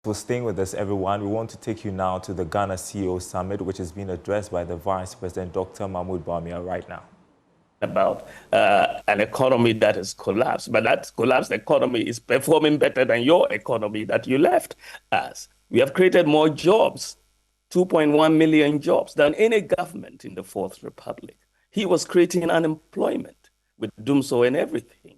For staying with us, everyone. We want to take you now to the Ghana CEO Summit, which is being addressed by the Vice President, Dr. Mahmoud Bawumia, right now. About an economy that has collapsed, but that collapsed economy is performing better than your economy that you left us. We have created more jobs, 2.1 million jobs, than any government in the Fourth Republic. He was creating unemployment with Dumso and everything.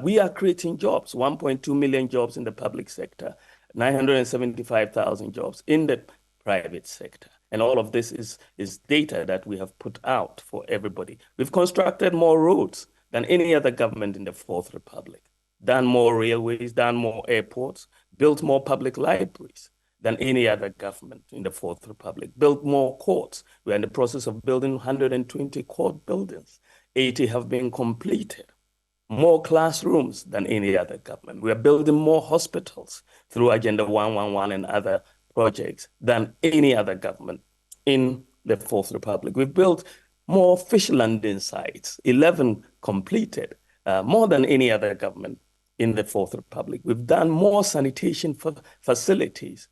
We are creating jobs, 1.2 million jobs in the public sector, 975,000 jobs in the private sector. And all of this is data that we have put out for everybody. We've constructed more roads than any other government in the Fourth Republic, done more railways, done more airports, built more public libraries than any other government in the Fourth Republic, built more courts. We're in the process of building 120 court buildings. 80 have been completed. More classrooms than any other government. We are building more hospitals through Agenda 111 and other projects than any other government in the Fourth Republic. We've built more fish landing sites, 11 completed, more than any other government in the Fourth Republic. We've done more sanitation facilities,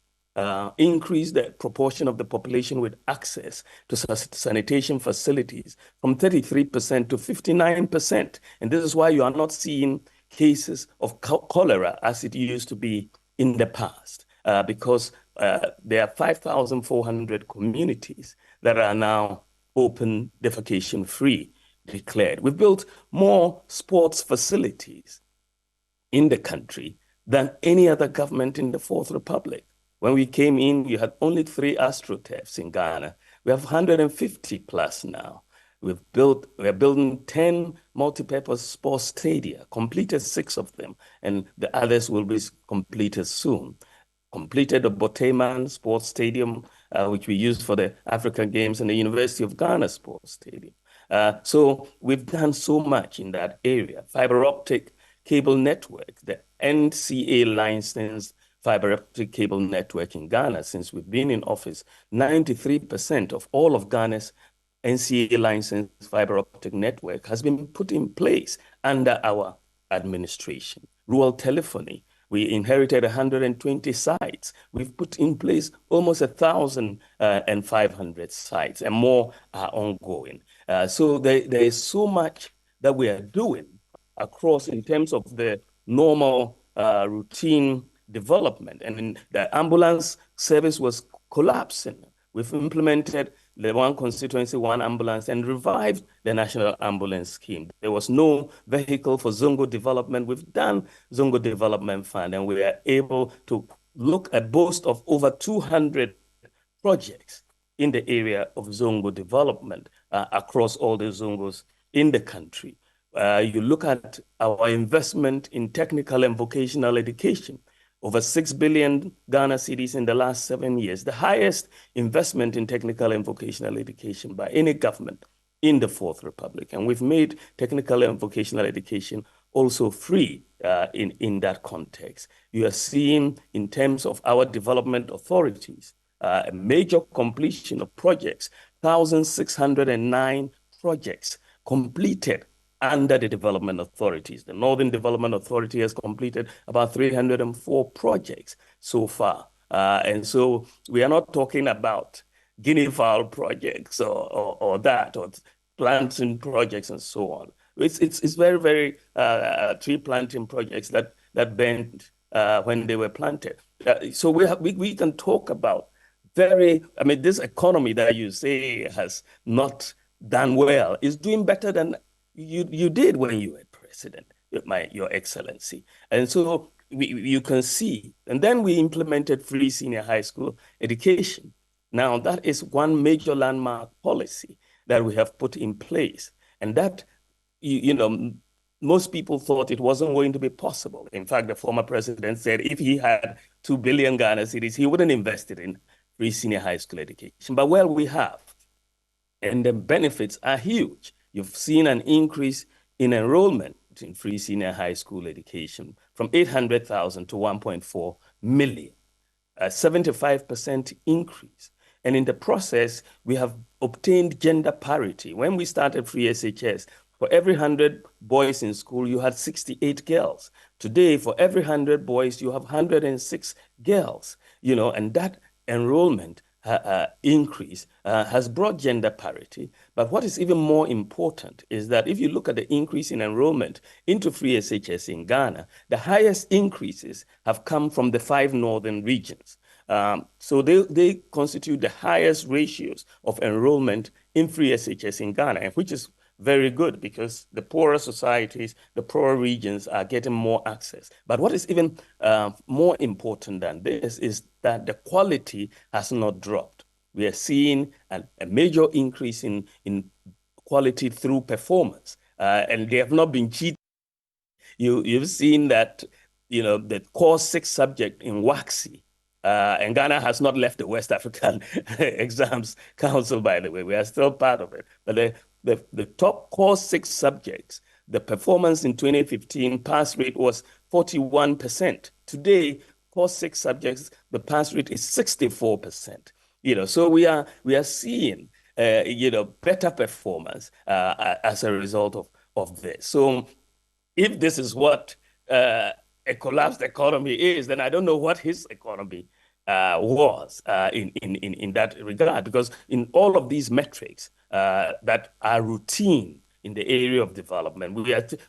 increased the proportion of the population with access to sanitation facilities from 33% to 59%. And this is why you are not seeing cases of cholera as it used to be in the past, because there are 5,400 communities that are now open defecation free declared. We've built more sports facilities in the country than any other government in the Fourth Republic. When we came in, you had only 3 astroturfs in Ghana. We have 150 plus now. We're building 10 multi-purpose sports stadia, completed 6 of them, and the others will be completed soon. Completed the Boteman Sports Stadium, which we used for the African Games, and the University of Ghana Sports Stadium. So we've done so much in that area. Fiber optic cable network, the NCA licensed fiber optic cable network in Ghana since we've been in office. 93% of all of Ghana's NCA licensed fiber optic network has been put in place under our administration. Rural telephony, we inherited 120 sites. We've put in place almost 1,500 sites, and more are ongoing. So there is so much that we are doing across in terms of the normal routine development. And in the ambulance service was collapsing. We've implemented the one constituency, one ambulance, and revived the national ambulance scheme. There was no vehicle for Zongo development. We've done Zongo Development Fund, and we are able to look at boast of over 200 projects in the area of Zongo development across all the Zongos in the country. You look at our investment in technical and vocational education, over 6 billion Ghana cedis in the last 7 years, the highest investment in technical and vocational education by any government in the Fourth Republic. And we've made technical and vocational education also free in that context. You are seeing, in terms of our development authorities, a major completion of projects, 1,609 projects completed under the development authorities. The Northern Development Authority has completed about 304 projects so far. And so we are not talking about guinea fowl projects or planting projects and so on. It's very, very tree planting projects that bent when they were planted. So we can talk about this economy that you say has not done well is doing better than you did when you were president, Your Excellency. And so you can see, and then we implemented free senior high school education. Now that is one major landmark policy that we have put in place. And that, most people thought it wasn't going to be possible. In fact, the former president said if he had 2 billion Ghana cedis, he wouldn't invest it in free senior high school education. But well, we have, and the benefits are huge. You've seen an increase in enrollment in free senior high school education from 800,000 to 1.4 million, a 75% increase. And in the process, we have obtained gender parity. When we started free SHS, for every 100 boys in school, you had 68 girls. Today, for every 100 boys, you have 106 girls. and that enrollment increase has brought gender parity. But what is even more important is that if you look at the increase in enrollment into free SHS in Ghana, the highest increases have come from the 5 northern regions. So they constitute the highest ratios of enrollment in free SHS in Ghana, which is very good because the poorer societies, the poorer regions are getting more access. But what is even more important than this is that the quality has not dropped. We are seeing a major increase in quality through performance, and they have not been cheated. You've seen that, the core 6 subject in WAXI, and Ghana has not left the West African Exams Council, by the way. We are still part of it. But the top core 6 subjects, the performance in 2015 pass rate was 41%. Today, core 6 subjects, the pass rate is 64%. So we are seeing better performance as a result of this. So if this is what a collapsed economy is, then I don't know what his economy was in that regard, because in all of these metrics that are routine in the area of development,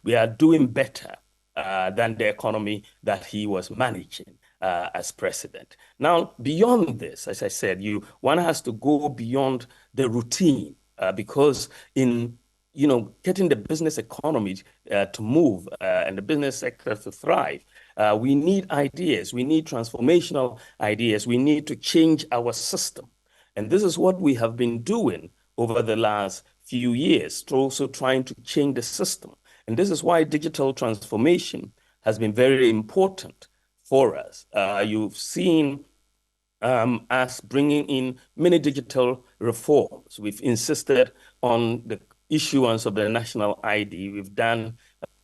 we are doing better than the economy that he was managing as president. Now, beyond this, as I said, one has to go beyond the routine because in getting the business economy to move and the business sector to thrive, we need ideas. We need transformational ideas. We need to change our system. And this is what we have been doing over the last few years, also trying to change the system. And this is why digital transformation has been very important for us. You've seen us bringing in many digital reforms. We've insisted on the issuance of the national ID. We've done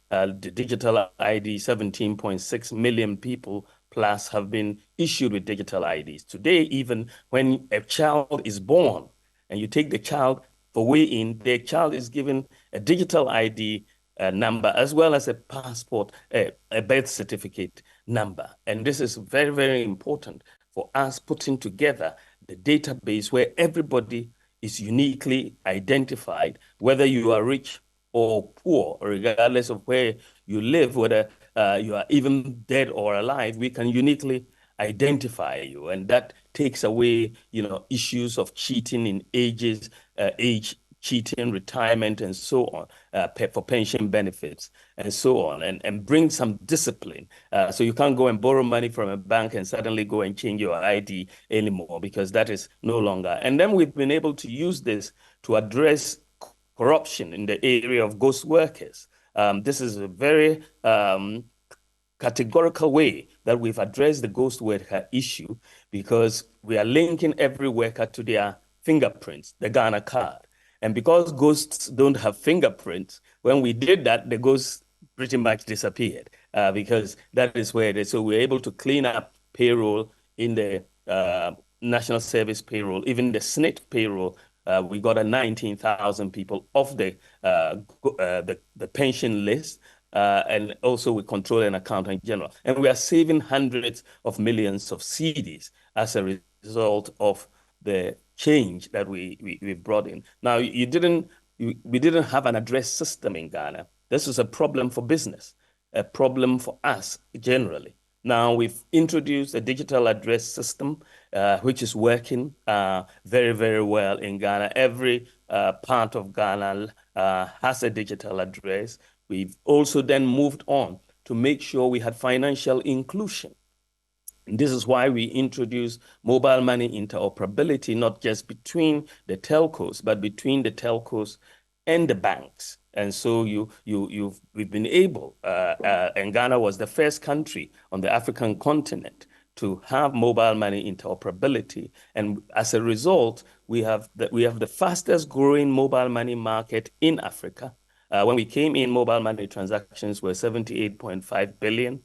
the digital ID. 17.6 million people plus have been issued with digital IDs. Today, even when a child is born and you take the child for weigh-in, the child is given a digital ID number as well as a passport, a birth certificate number. And this is very, very important for us putting together the database where everybody is uniquely identified, whether you are rich or poor, regardless of where you live, whether you are even dead or alive, we can uniquely identify you. And that takes away, issues of cheating in age cheating, retirement, and so on, for pension benefits, and so on, and bring some discipline. So you can't go and borrow money from a bank and suddenly go and change your ID anymore, because that is no longer. And then we've been able to use this to address corruption in the area of ghost workers. This is a very categorical way that we've addressed the ghost worker issue, because we are linking every worker to their fingerprints, the Ghana card. And because ghosts don't have fingerprints, when we did that, the ghosts pretty much disappeared because that is where it is. So we're able to clean up payroll in the national service payroll, even the SNIT payroll. We got 19,000 people off the pension list. And also we control an account in general. And we are saving hundreds of millions of cedis as a result of the change that we've brought in. Now, we didn't have an address system in Ghana. This is a problem for business, a problem for us generally. Now we've introduced a digital address system, which is working very, very well in Ghana. Every part of Ghana has a digital address. We've also then moved on to make sure we had financial inclusion. And this is why we introduced mobile money interoperability, not just between the telcos, but between the telcos and the banks. And so we've been able, and Ghana was the first country on the African continent to have mobile money interoperability. And as a result, we have the fastest growing mobile money market in Africa. When we came in, mobile money transactions were 78.5 billion.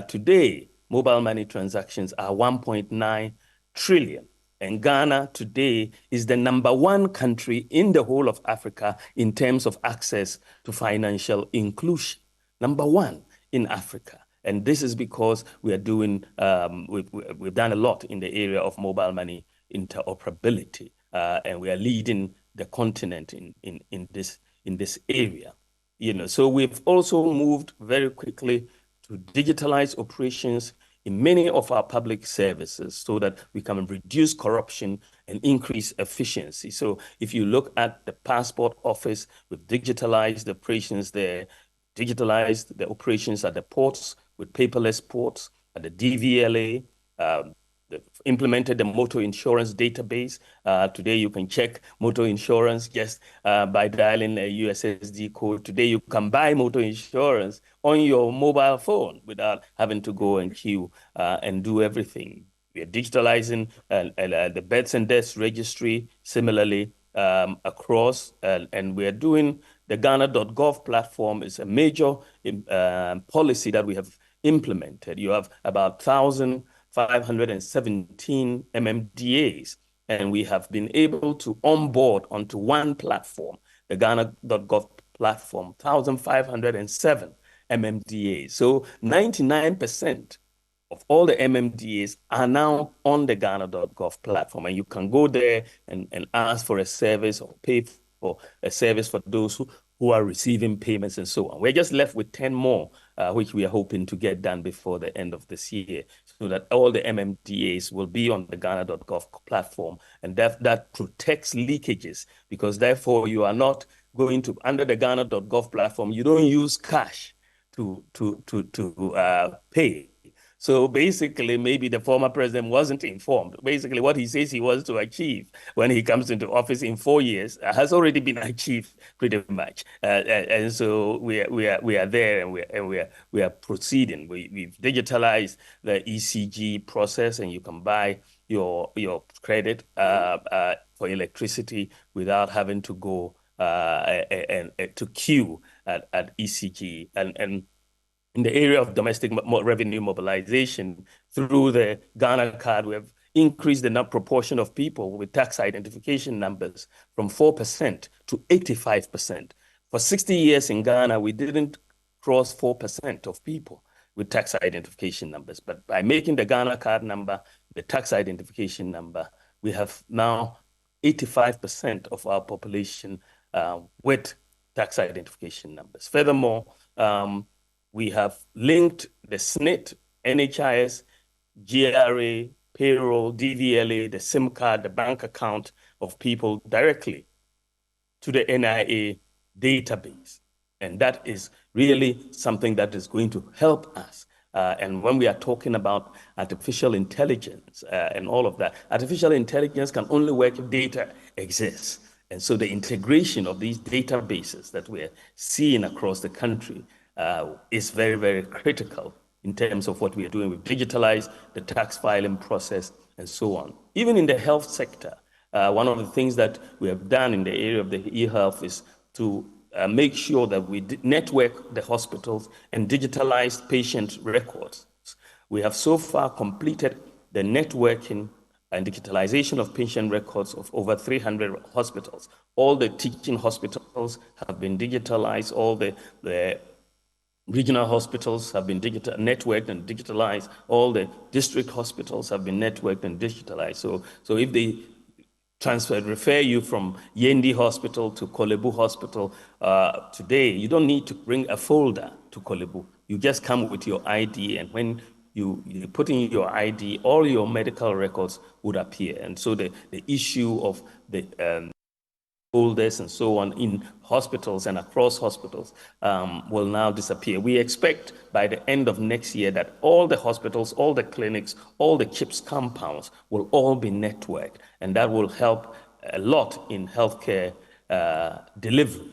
Today, mobile money transactions are 1.9 trillion. And Ghana today is the #1 country in the whole of Africa in terms of access to financial inclusion. #1 in Africa. And this is because we are doing, we've done a lot in the area of mobile money interoperability, and we are leading the continent in this area. So we've also moved very quickly to digitalize operations in many of our public services so that we can reduce corruption and increase efficiency. So if you look at the passport office, we've digitalized the operations there, digitalized the operations at the ports with paperless ports, at the DVLA, implemented the motor insurance database. Today, you can check motor insurance just by dialing a USSD code. Today, you can buy motor insurance on your mobile phone without having to go and queue and do everything. We are digitalizing the births and deaths registry similarly across, and we are doing the Ghana.gov platform is a major policy that we have implemented. You have about 1,517 MMDAs, and we have been able to onboard onto one platform, the Ghana.gov platform, 1,507 MMDAs. So 99% of all the MMDAs are now on the Ghana.gov platform, and you can go there and ask for a service or pay for a service for those who are receiving payments and so on. We're just left with 10 more, which we are hoping to get done before the end of this year, so that all the MMDAs will be on the Ghana.gov platform, and that protects leakages, because therefore you are not going to, under the Ghana.gov platform, you don't use cash to pay. So basically, maybe the former president wasn't informed. Basically, what he says he wants to achieve when he comes into office in 4 years has already been achieved pretty much. And so we are there, and we are proceeding. We've digitalized the ECG process, and you can buy your credit for electricity without having to go and to queue at ECG. And in the area of domestic revenue mobilization, through the Ghana card, we have increased the proportion of people with tax identification numbers from 4% to 85%. For 60 years in Ghana, we didn't cross 4% of people with tax identification numbers. But by making the Ghana card number the tax identification number, we have now 85% of our population with tax identification numbers. Furthermore, we have linked the SNIT, NHIS, GRA, payroll, DVLA, the SIM card, the bank account of people directly to the NIA database. And that is really something that is going to help us. And when we are talking about artificial intelligence and all of that, artificial intelligence can only work if data exists. And so the integration of these databases that we're seeing across the country is very, very critical in terms of what we are doing. We've digitalized the tax filing process and so on. Even in the health sector, one of the things that we have done in the area of the e-health is to make sure that we network the hospitals and digitalize patient records. We have so far completed the networking and digitalization of patient records of over 300 hospitals. All the teaching hospitals have been digitalized. All the regional hospitals have been networked and digitalized. All the district hospitals have been networked and digitalized. So if they refer you from Yendi Hospital to Kolebu Hospital today, you don't need to bring a folder to Kolebu. You just come with your ID, and when you put in your ID, all your medical records would appear. And so the issue of the folders and so on in hospitals and across hospitals will now disappear. We expect by the end of next year that all the hospitals, all the clinics, all the CHIPS compounds will all be networked, and that will help a lot in healthcare delivery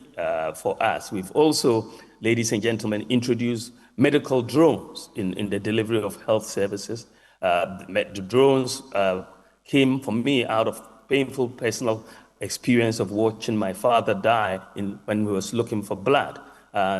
for us. We've also, ladies and gentlemen, introduced medical drones in the delivery of health services. The drones came for me out of painful personal experience of watching my father die when he was looking for blood.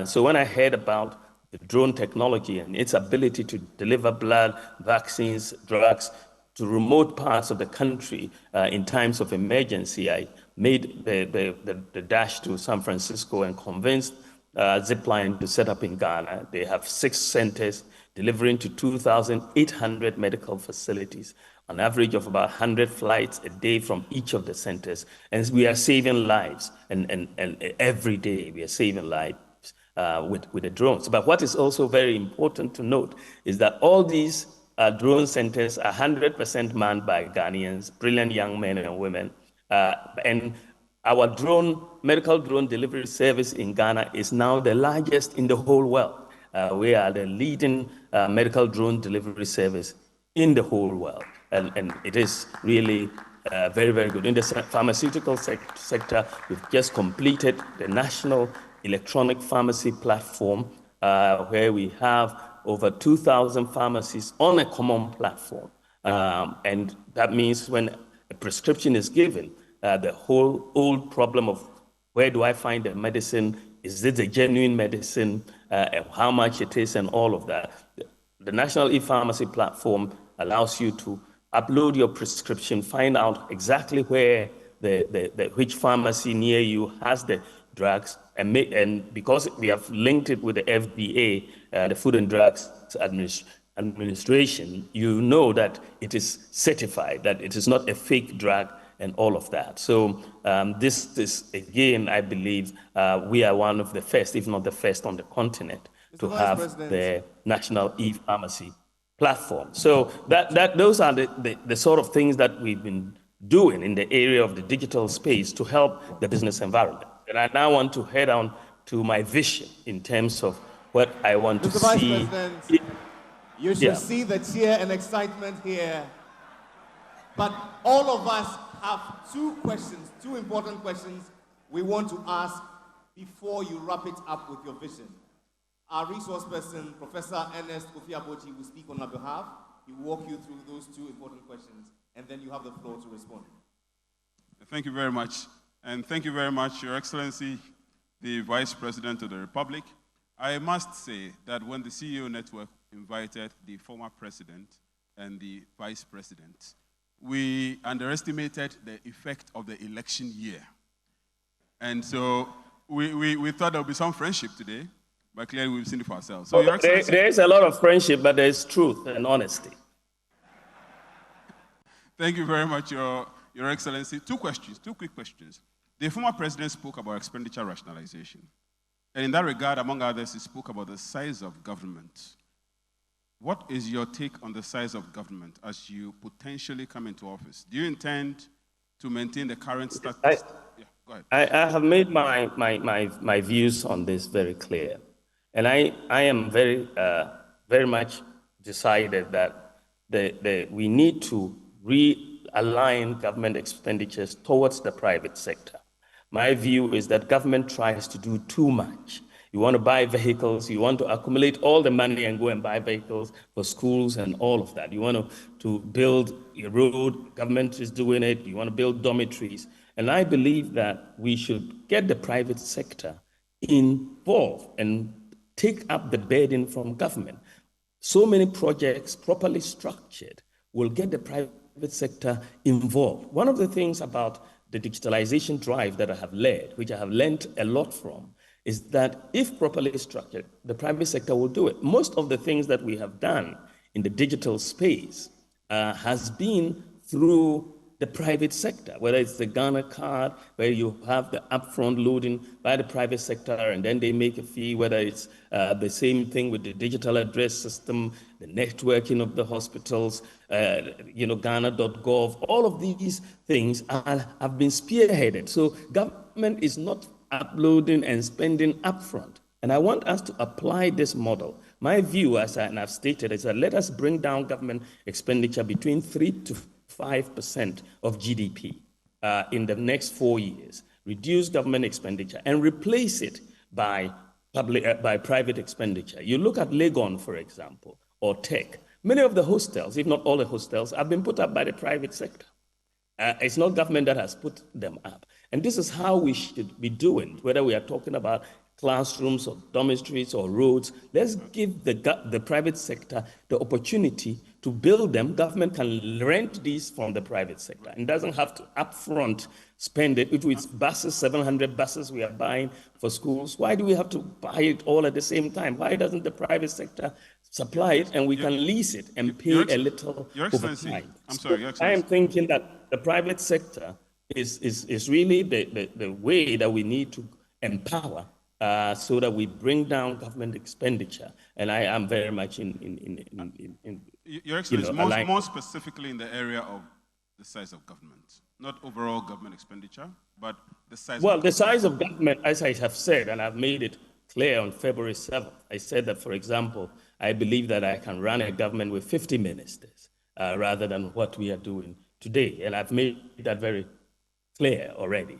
So when I heard about the drone technology and its ability to deliver blood, vaccines, drugs to remote parts of the country in times of emergency, I made the dash to San Francisco and convinced Zipline to set up in Ghana. They have 6 centers delivering to 2,800 medical facilities, an average of about 100 flights a day from each of the centers. And we are saving lives, and every day we are saving lives with the drones. But what is also very important to note is that all these drone centers are 100% manned by Ghanaians, brilliant young men and women. And our medical drone delivery service in Ghana is now the largest in the whole world. We are the leading medical drone delivery service in the whole world. And it is really very, very good. In the pharmaceutical sector, we've just completed the National Electronic Pharmacy Platform, where we have over 2,000 pharmacies on a common platform. And that means when a prescription is given, the whole old problem of where do I find the medicine, is it a genuine medicine, and how much it is, and all of that. The National E-Pharmacy Platform allows you to upload your prescription, find out exactly where which pharmacy near you has the drugs, and because we have linked it with the FDA, the Food and Drugs Administration, you know that it is certified, that it is not a fake drug, and all of that. So this is, again, I believe we are one of the first, if not the first on the continent, to have the National E-Pharmacy Platform. So those are the sort of things that we've been doing in the area of the digital space to help the business environment. And I now want to head on to my vision in terms of what I want to see. Mr. Vice President, you should see the cheer and excitement here. But all of us have two important questions we want to ask before you wrap it up with your vision. Our resource person, Professor Ernest Kofi-Abochi, will speak on our behalf. He will walk you through those two important questions, and then you have the floor to respond. Thank you very much. And thank you very much, Your Excellency, the Vice President of the Republic. I must say that when the CEO Network invited the former President and the Vice President, we underestimated the effect of the election year. And so we thought there would be some friendship today, but clearly we've seen it for ourselves. So there is a lot of friendship, but there's truth and honesty. Thank you very much, Your Excellency. Two quick questions. The former president spoke about expenditure rationalization. And in that regard, among others, he spoke about the size of government. What is your take on the size of government as you potentially come into office? Do you intend to maintain the current status? Yeah, go ahead. I have made my views on this very clear. And I am very much decided that we need to realign government expenditures towards the private sector. My view is that government tries to do too much. You want to buy vehicles, you want to accumulate all the money and go and buy vehicles for schools and all of that. You want to build a road, government is doing it. You want to build dormitories. And I believe that we should get the private sector involved and take up the burden from government. So many projects properly structured will get the private sector involved. One of the things about the digitalization drive that I have led, which I have learned a lot from, is that if properly structured, the private sector will do it. Most of the things that we have done in the digital space has been through the private sector, whether it's the Ghana card, where you have the upfront loading by the private sector and then they make a fee, whether it's the same thing with the digital address system, the networking of the hospitals, Ghana.gov, all of these things have been spearheaded. So government is not uploading and spending upfront. And I want us to apply this model. My view, and I've stated, is that let us bring down government expenditure between 3 to 5% of GDP in the next 4 years, reduce government expenditure and replace it by private expenditure. You look at Legon, for example, or Tech. Many of the hostels, if not all the hostels, have been put up by the private sector. It's not government that has put them up. And this is how we should be doing, whether we are talking about classrooms or dormitories or roads. Let's give the private sector the opportunity to build them. Government can rent these from the private sector and doesn't have to upfront spend it. If it's buses, 700 buses we are buying for schools, why do we have to buy it all at the same time? Why doesn't the private sector supply it and we can lease it and pay a little over time? I'm sorry, Your Excellency. I am thinking that the private sector is really the way that we need to empower so that we bring down government expenditure. And I am very much in Your Excellency, more specifically in the area of the size of government, not overall government expenditure, but the size Well, the size of government, as I have said, and I've made it clear on February 7th, I said that, for example, I believe that I can run a government with 50 ministers rather than what we are doing today. And I've made that very clear already.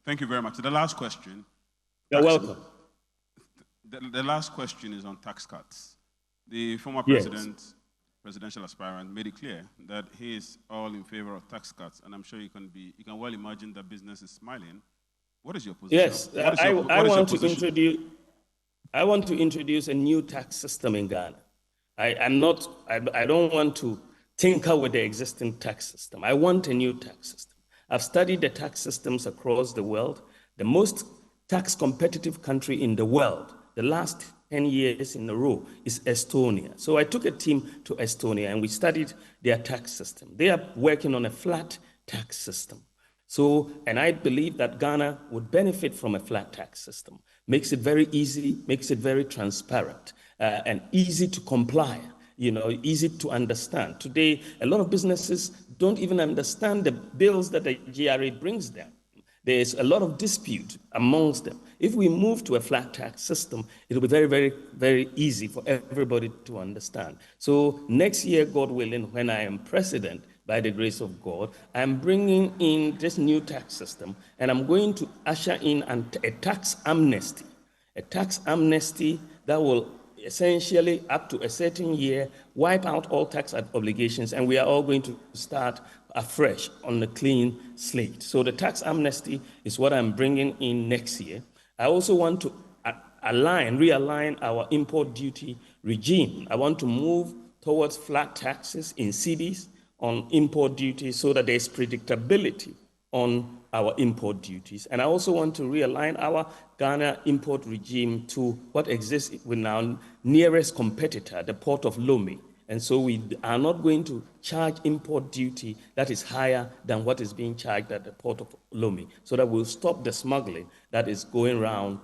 Thank you very much. The last question. You're welcome. The last question is on tax cuts. The former presidential aspirant made it clear that he is all in favor of tax cuts, and I'm sure you can well imagine that business is smiling. What is your position? Yes, I want to introduce a new tax system in Ghana. I don't want to tinker with the existing tax system. I want a new tax system. I've studied the tax systems across the world. The most tax competitive country in the world, the last 10 years in a row, is Estonia. So I took a team to Estonia and we studied their tax system. They are working on a flat tax system. So, and I believe that Ghana would benefit from a flat tax system. Makes it very easy, makes it very transparent, and easy to comply, easy to understand. Today, a lot of businesses don't even understand the bills that the GRA brings them. There's a lot of dispute amongst them. If we move to a flat tax system, it'll be very, very, very easy for everybody to understand. So next year, God willing, when I am president, by the grace of God, I'm bringing in this new tax system, and I'm going to usher in a tax amnesty that will essentially, up to a certain year, wipe out all tax obligations, and we are all going to start afresh on a clean slate. So the tax amnesty is what I'm bringing in next year. I also want to realign our import duty regime. I want to move towards flat taxes in cities on import duties so that there's predictability on our import duties. And I also want to realign our Ghana import regime to what exists with our nearest competitor, the port of Lomé. And so we are not going to charge import duty that is higher than what is being charged at the port of Lomé, so that we'll stop the smuggling that is going around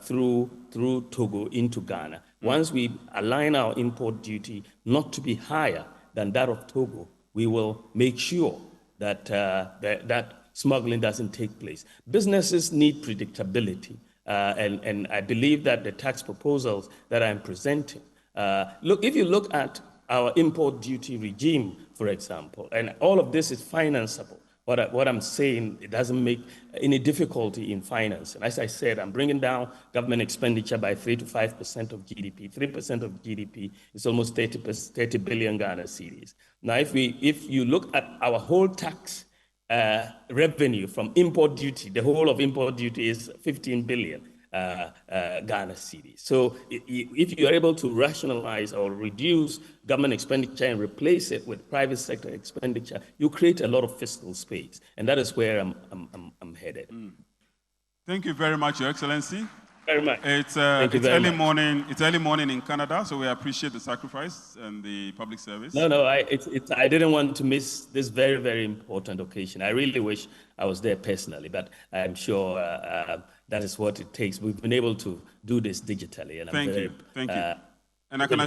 through Togo into Ghana. Once we align our import duty not to be higher than that of Togo, we will make sure that that smuggling doesn't take place. Businesses need predictability, and I believe that the tax proposals that I'm presenting, if you look at our import duty regime, for example, and all of this is financeable. What I'm saying, it doesn't make any difficulty in finance. And as I said, I'm bringing down government expenditure by 3 to 5% of GDP. 3% of GDP is almost 30 billion Ghana cedis. Now, if you look at our whole tax revenue from import duty, the whole of import duty is 15 billion Ghana cedis. So if you're able to rationalize or reduce government expenditure and replace it with private sector expenditure, you create a lot of fiscal space. And that is where I'm headed. Thank you very much, Your Excellency. Very much. It's early morning. It's early morning in Canada, so we appreciate the sacrifice and the public service. No. I didn't want to miss this very, very important occasion. I really wish I was there personally, but I'm sure that is what it takes. We've been able to do this digitally, and thank you. And I can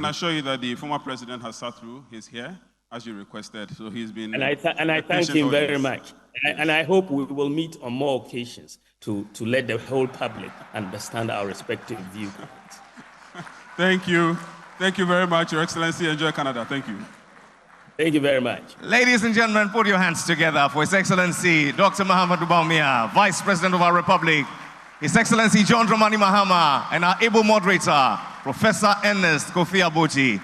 assure you that the former president has sat through. He's here as you requested, so he's been. And I thank him very much. And I hope we will meet on more occasions to let the whole public understand our respective viewpoints. Thank you. Thank you very much, Your Excellency. Enjoy Canada. Thank you. Thank you very much. Ladies and gentlemen, put your hands together for His Excellency Dr. Mahamudu Bawumia, Vice President of our Republic, His Excellency John Dramani Mahama, and our able moderator, Professor Ernest Kofi Abochi.